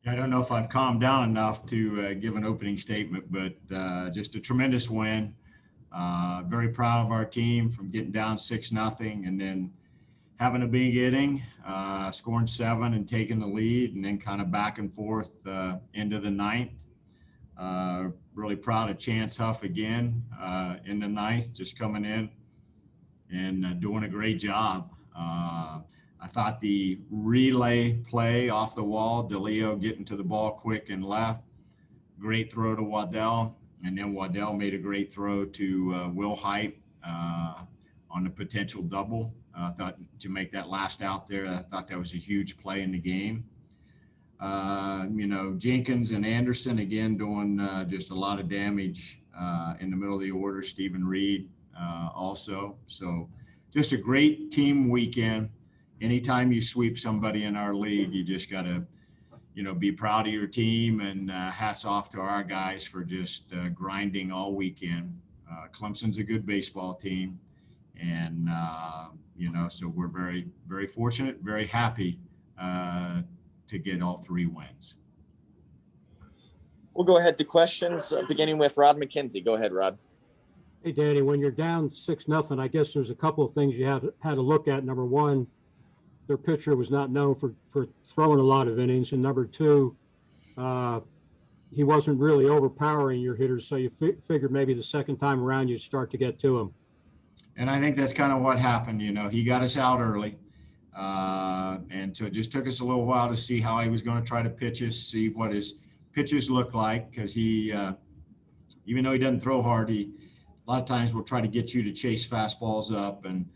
I don't know if I've calmed down enough to give an opening statement, but just a tremendous win. Very proud of our team from getting down 6-0 and then having a big inning, scoring 7 and taking the lead, and then kind of back and forth into the ninth. Really proud of Chance Huff again in the ninth, just coming in and doing a great job. I thought the relay play off the wall, DeLeo getting to the ball quick and left, great throw to Waddell, and then Waddell made a great throw to Will Hype on the potential double. I thought to make that last out there, I thought that was a huge play in the game. Jenkins and Anderson, again, doing just a lot of damage in the middle of the order. Stephen Reed also. So just a great team weekend. Anytime you sweep somebody in our league, you just got to, be proud of your team, and hats off to our guys for just grinding all weekend. Clemson's a good baseball team. And, so we're very, very fortunate, very happy to get all 3 wins. We'll go ahead to questions, beginning with Rod McKenzie. Go ahead, Rod. Hey, Danny, when you're down 6-0, I guess there's a couple of things you had to look at. Number one, their pitcher was not known for throwing a lot of innings. And number two, he wasn't really overpowering your hitters. So you figured maybe the second time around you'd start to get to him. And I think that's kind of what happened. He got us out early. And so it just took us a little while to see how he was going to try to pitch us, see what his pitches look like. Because he, even though he doesn't throw hard, he a lot of times will try to get you to chase fastballs up. And,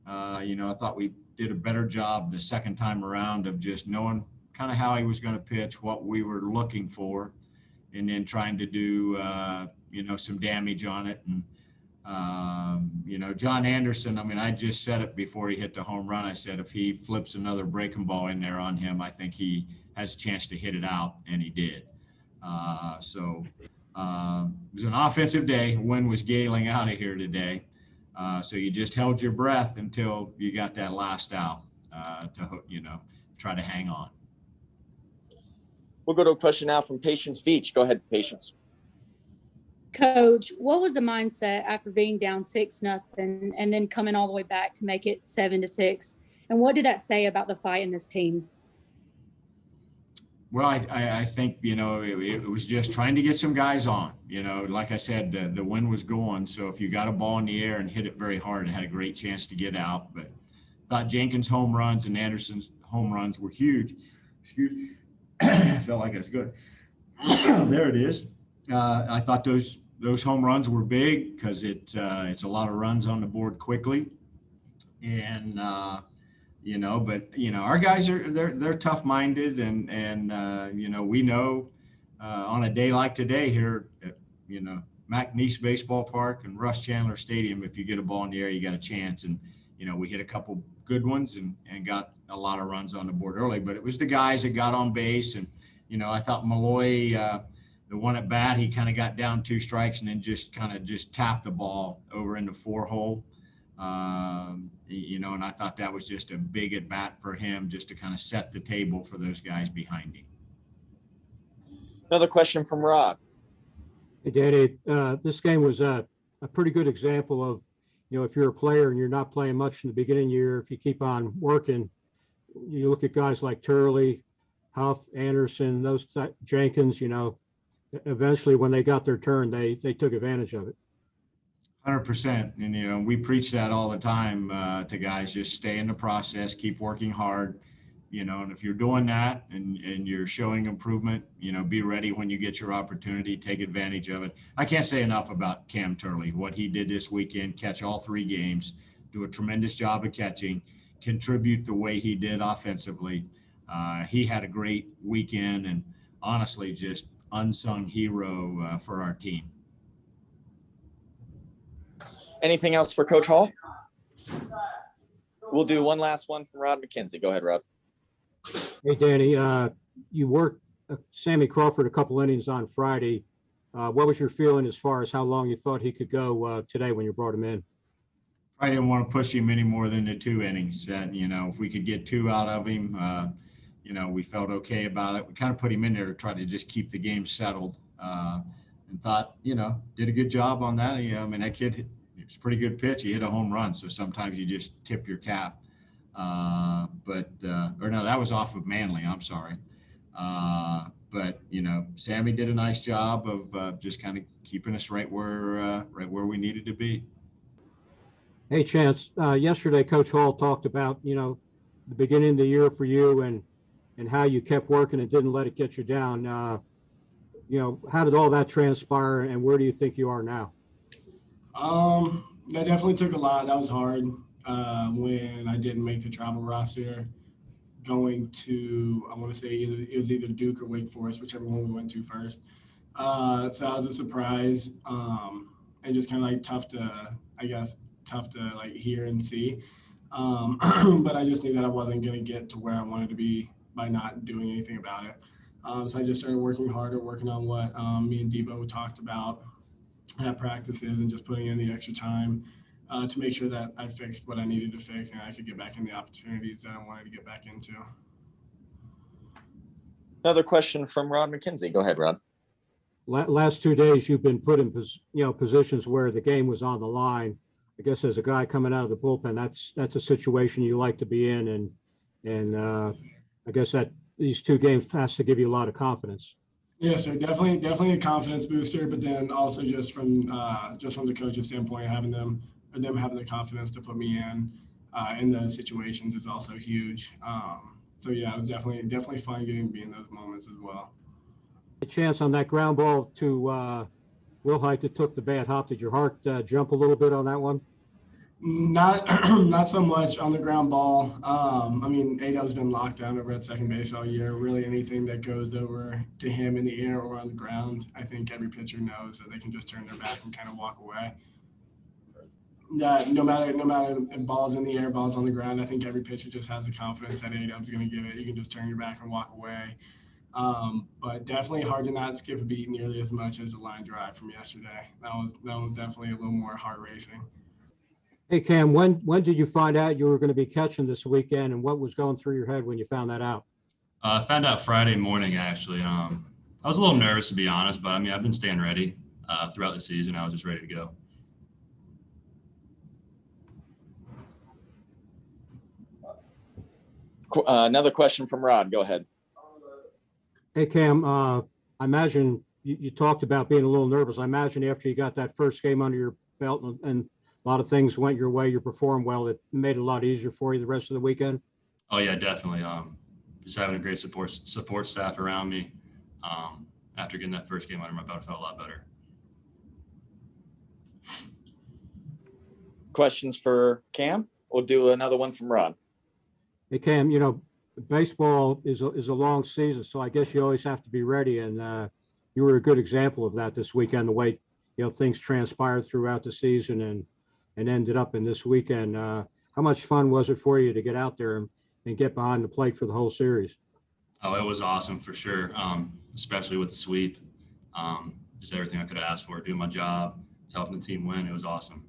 I thought we did a better job the second time around of just knowing kind of how he was going to pitch, what we were looking for, and then trying to do, some damage on it. And, John Anderson, I just said it before he hit the home run. I said, if he flips another breaking ball in there on him, I think he has a chance to hit it out, and he did. It was an offensive day. Wind was galing out of here today. So you just held your breath until you got that last out to, try to hang on. We'll go to a question now from Patience Veach. Go ahead, Patience. Coach, what was the mindset after being down 6-0 and then coming all the way back to make it 7-6? And what did that say about the fight in this team? Well, I think, it was just trying to get some guys on. Like I said, the wind was going. So if you got a ball in the air and hit it very hard, it had a great chance to get out. But I thought Jenkins' home runs and Anderson's home runs were huge. Excuse me. I felt like that's good. There it is. I thought those home runs were big because it's a lot of runs on the board quickly. And, our guys they're tough minded and we know on a day like today here at, McNeese Baseball Park and Russ Chandler Stadium, if you get a ball in the air, you got a chance. And, we hit a couple good ones and got a lot of runs on the board early, but it was the guys that got on base. And, I thought Malloy, the one at bat, he kind of got down 2 strikes and then just tapped the ball over in the 4-hole. And I thought that was just a big at bat for him, just to kind of set the table for those guys behind him. Another question from Rob. Hey, Danny, this game was a pretty good example of, if you're a player and you're not playing much in the beginning of the year, if you keep on working, you look at guys like Turley, Huff, Anderson, those Jenkins, eventually when they got their turn, they took advantage of it. 100%. And, we preach that all the time to guys, just stay in the process, keep working hard, and if you're doing that and you're showing improvement, be ready when you get your opportunity, take advantage of it. I can't say enough about Cam Turley, what he did this weekend, catch all 3 games, do a tremendous job of catching, contribute the way he did offensively. He had a great weekend and honestly just unsung hero for our team. Anything else for Coach Hall? We'll do one last one from Rod McKenzie. Go ahead, Rod. Hey, Danny, you worked Sammy Crawford a couple innings on Friday. What was your feeling as far as how long you thought he could go today when you brought him in? I didn't want to push him any more than the 2 innings. If we could get 2 out of him, we felt okay about it. We kind of put him in there to try to just keep the game settled, and thought, did a good job on that. That kid, it was a pretty good pitch. He hit a home run. So sometimes you just tip your cap. Or no, that was off of Manley. I'm sorry. But Sammy did a nice job of just kind of keeping us right where we needed to be. Hey, Chance, yesterday Coach Hall talked about, the beginning of the year for you and how you kept working and didn't let it get you down. How did all that transpire and where do you think you are now? That definitely took a lot. That was hard when I didn't make the travel roster. Going to, I want to say it was either Duke or Wake Forest, whichever one we went to first. So that was a surprise, and just kind of like tough to like hear and see. But I just knew that I wasn't going to get to where I wanted to be by not doing anything about it. So I just started working harder, working on what me and Debo talked about at practices and just putting in the extra time to make sure that I fixed what I needed to fix and I could get back in the opportunities that I wanted to get back into. Another question from Rod McKenzie. Go ahead, Rod. Last 2 days, you've been put in positions where the game was on the line. I guess as a guy coming out of the bullpen, that's a situation you like to be in, and I guess that these 2 games has to give you a lot of confidence. Yes, sir. Definitely a confidence booster, but then also just from the coach's standpoint, having them having the confidence to put me in those situations is also huge. So yeah, it was definitely fun getting to be in those moments as well. A chance on that ground ball to Wilhite that took the bad hop. Did your heart jump a little bit on that one? Not so much on the ground ball. A-Dub's been locked down over at second base all year. Really anything that goes over to him in the air or on the ground, I think every pitcher knows that they can just turn their back and kind of walk away. No matter if ball's in the air, ball's on the ground, I think every pitcher just has the confidence that A-Dub's going to get it. You can just turn your back and walk away. But definitely hard to not skip a beat nearly as much as the line drive from yesterday. That was definitely a little more heart racing. Hey, Cam, when did you find out you were going to be catching this weekend, and what was going through your head when you found that out? I found out Friday morning, actually. I was a little nervous, to be honest, but I've been staying ready throughout the season. I was just ready to go. Another question from Rod. Go ahead. Hey, Cam, I imagine you talked about being a little nervous. I imagine after you got that first game under your belt and a lot of things went your way, you performed well, it made it a lot easier for you the rest of the weekend? Oh, yeah, definitely. Just having a great support staff around me. After getting that first game under my belt, I felt a lot better. Questions for Cam? We'll do another one from Rod. Hey, Cam, baseball is a long season, so I guess you always have to be ready. And you were a good example of that this weekend, the way, things transpired throughout the season and ended up in this weekend. How much fun was it for you to get out there and get behind the plate for the whole series? Oh, it was awesome for sure, especially with the sweep. Just everything I could have asked for, doing my job, helping the team win. It was awesome.